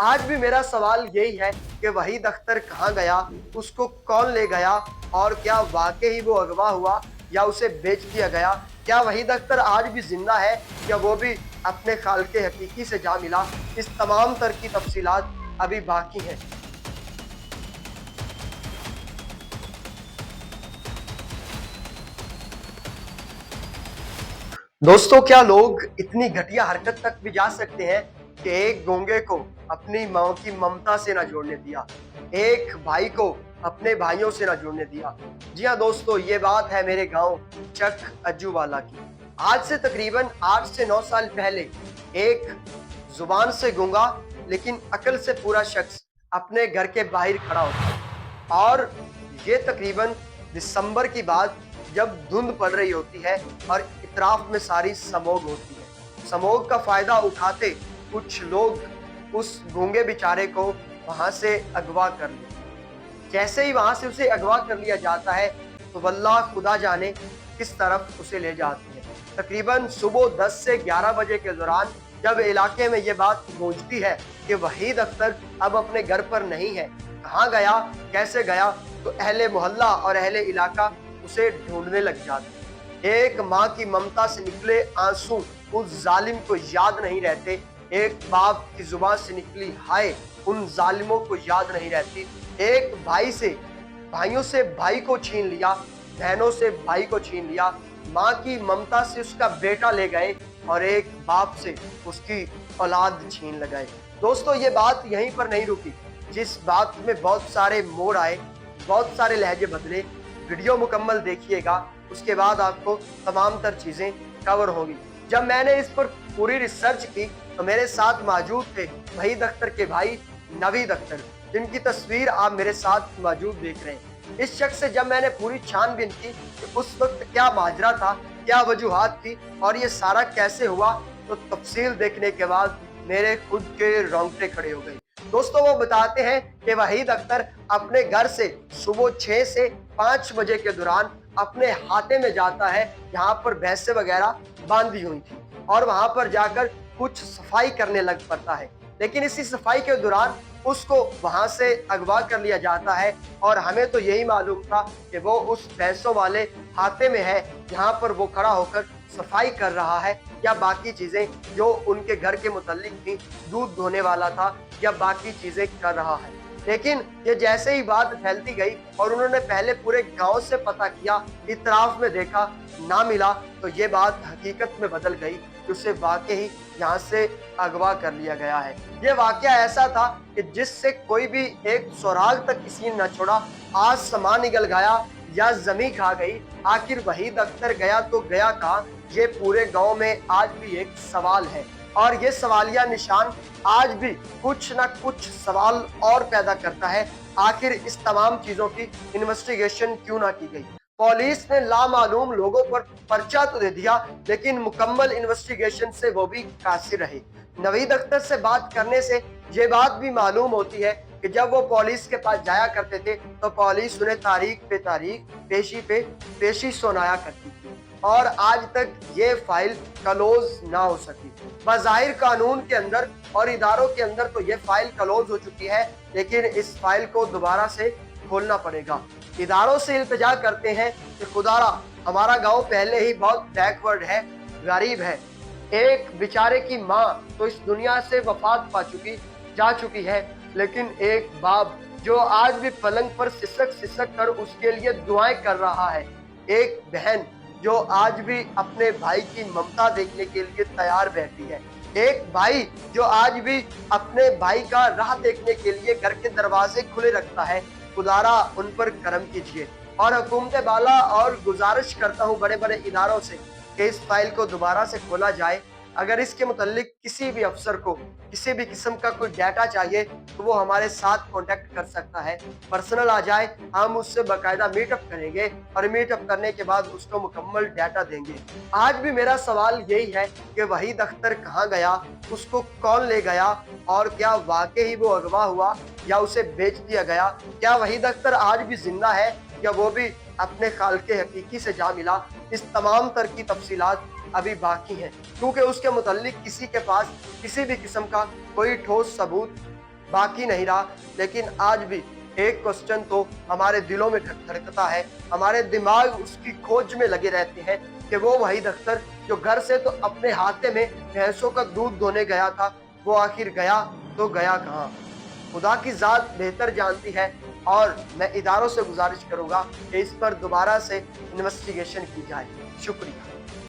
आज भी मेरा सवाल यही है कि वहीद अख्तर कहाँ गया, उसको कौन ले गया और क्या वाकई ही वो अगवा हुआ या उसे बेच दिया गया। क्या वहीद अख्तर आज भी जिंदा है या वो भी अपने खालिक हकीकी से जा मिला। इस तमाम तर की तफसीलात अभी बाकी हैं। दोस्तों, क्या लोग इतनी घटिया हरकत तक भी जा सकते हैं कि एक गूंगे को अपनी माँ की ममता से ना जोड़ने दिया, एक भाई को अपने भाइयों से ना जोड़ने दिया। जी हाँ दोस्तों, ये बात है मेरे गांव चक अज्जूवाला की। आज से तकरीबन 8 से 9 साल पहले एक जुबान से गूंगा लेकिन अकल से पूरा शख्स अपने घर के बाहर खड़ा होता, और ये तकरीबन दिसंबर की बात, जब धुंध पड़ रही होती है और इतराफ में सारी समोग होती है। समोग का फायदा उठाते कुछ लोग उस गूंगे बेचारे को वहां से अगवा कर लिया। जैसे ही वहां से उसे अगवा कर लिया जाता है तो वल्लाह खुदा जाने किस तरफ उसे ले जाती है। तकरीबन सुबह 10 से 11 बजे के दौरान जब इलाके में ये बात गूंजती है कि वहीद अख्तर अब अपने घर पर नहीं है, कहाँ गया, कैसे गया, तो अहले मोहल्ला और अहले इलाका उसे ढूंढने लग जाते हैं। एक माँ की ममता से निकले आंसू उस जालिम को याद नहीं रहते, एक बाप की जुबान से निकली हाय उन जालिमों को याद नहीं रहती। एक भाइयों से भाई को छीन लिया, बहनों से भाई को छीन लिया, माँ की ममता से उसका बेटा ले गए और एक बाप से उसकी औलाद छीन लगाए। दोस्तों, ये बात यहीं पर नहीं रुकी, जिस बात में बहुत सारे मोड़ आए, बहुत सारे लहजे बदले। वीडियो मुकम्मल देखिएगा, उसके बाद आपको तमाम तर चीजें कवर होंगी। जब मैंने इस पर पूरी रिसर्च की तो मेरे साथ मौजूद थे वहीद अख्तर के भाई नवीद अख्तर, जिनकी तस्वीर आप मेरे साथ मौजूद देख रहे हैं। इस शख्स से जब मैंने पूरी छानबीन की कि उस वक्त क्या माजरा था, क्या वजूहात थी और ये सारा कैसे हुआ, तो तफसील देखने के बाद मेरे खुद के रोंगटे खड़े हो गए। दोस्तों, वो बताते हैं कि वहीद अख्तर अपने घर से सुबह 6 से 5 बजे के दौरान अपने हाथे में जाता है, जहां पर भैंसे वगैरह बांधी हुई थी, और वहां पर जाकर कुछ सफाई करने लग पड़ता है। लेकिन इसी सफाई के दौरान उसको वहां से अगवा कर लिया जाता है, और हमें तो यही मालूम था कि वो उस भैंसों वाले हाथे में है जहां पर वो खड़ा होकर सफाई कर रहा है, या बाकी चीजें जो उनके घर के मुताल्लिक थी, दूध धोने वाला था या बाकी चीजें कर रहा है। लेकिन ये जैसे ही बात फैलती गई और उन्होंने पहले पूरे गांव से पता किया, इतराफ में देखा, ना मिला, तो ये बात हकीकत में बदल गई कि उसे वाकई ही यहाँ से अगवा कर लिया गया है। ये वाकया ऐसा था कि जिससे कोई भी एक सुराग तक किसी ने न छोड़ा। आसमान निगल गया या जमी खा गई, आखिर वहीद अख्तर गया तो गया कहाँ? ये पूरे गांव में आज भी एक सवाल है, और ये सवालिया निशान आज भी कुछ ना कुछ सवाल और पैदा करता है। आखिर इस तमाम चीजों की इन्वेस्टिगेशन क्यों ना की गई? पुलिस ने लामालूम लोगों पर पर्चा तो दे दिया, लेकिन मुकम्मल इन्वेस्टिगेशन से वो भी कासिर रहे। नवीद अख्तर से बात करने से ये बात भी मालूम होती है कि जब वो पुलिस के पास जाया करते थे तो पुलिस उन्हें तारीख पे तारीख, पेशी पे पेशी सुनाया करती थी, और आज तक ये फाइल क्लोज ना हो सकी। बज़ाहिर कानून के अंदर और इदारों के अंदर तो ये फाइल क्लोज हो चुकी है, लेकिन इस फाइल को दोबारा से खोलना पड़ेगा। इदारों से इल्तिजा करते हैं कि खुदारा, हमारा गांव पहले ही बहुत बैकवर्ड है, गरीब है। एक बेचारे की माँ तो इस दुनिया से वफात जा चुकी है, लेकिन एक बाप जो आज भी पलंग पर सिसक सिसक कर उसके लिए दुआएं कर रहा है, एक बहन जो आज भी अपने भाई की ममता देखने के लिए तैयार बैठी है, एक भाई जो आज भी अपने भाई का राह देखने के लिए घर के दरवाजे खुले रखता है। खुदारा उन पर करम कीजिए, और हुकूमत बाला और गुजारिश करता हूँ बड़े बड़े इदारों से कि इस फाइल को दोबारा से खोला जाए। अगर इसके मुतालिक किसी भी अफसर को किसी भी किस्म का कोई डाटा चाहिए तो वो हमारे साथ कांटेक्ट कर सकता है, पर्सनल आ जाए, हम उससे बाकायदा मीटअप करेंगे और मीटअप करने के बाद उसको मुकम्मल डाटा देंगे। आज भी मेरा सवाल यही है कि वहीद अख्तर कहाँ गया, उसको कौन ले गया, और क्या वाकई ही वो अगवा हुआ या उसे बेच दिया गया? क्या वहीद अख्तर आज भी जिंदा है या वो भी अपने खालिक हकीकी से जा मिला? इस तमाम तर की तफसीलात अभी बाकी हैं, क्योंकि उसके मुताल्लिक किसी के पास किसी भी किस्म का कोई ठोस सबूत बाकी नहीं रहा, लेकिन आज भी एक क्वेश्चन तो हमारे दिलों में धड़कता है, हमारे दिमाग उसकी खोज में लगे रहते हैं कि वो वही डॉक्टर जो घर से तो अपने हाथे में भैंसों का दूध दोने गया था, वो आखिर गया तो गया कहाँ? खुदा की ज़ात बेहतर जानती है, और मैं इदारों से गुजारिश करूँगा कि इस पर दोबारा से इन्वेस्टिगेशन की जाए। शुक्रिया।